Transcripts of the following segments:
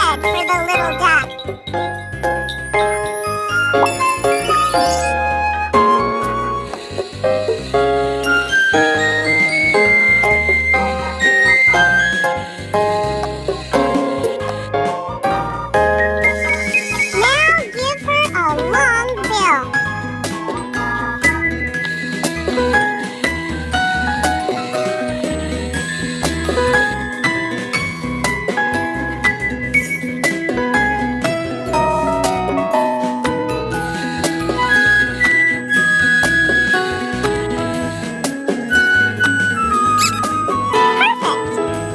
red for the little duck. Now give her a long bill.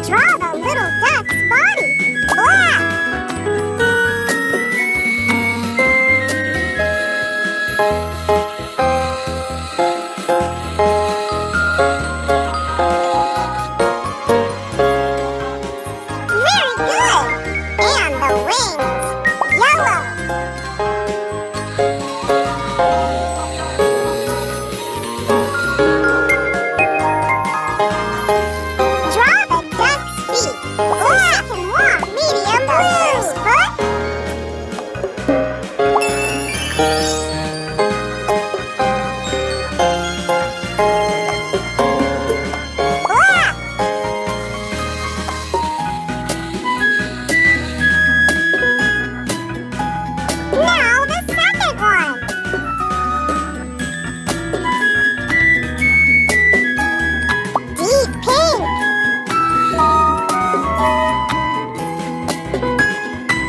Draw the little duck's body. Black. Very good. And the wings. Yellow. Draw the duck's feet. Black and warm. Medium blues. Foot. Black. Now the second one. Deep pink.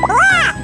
Black.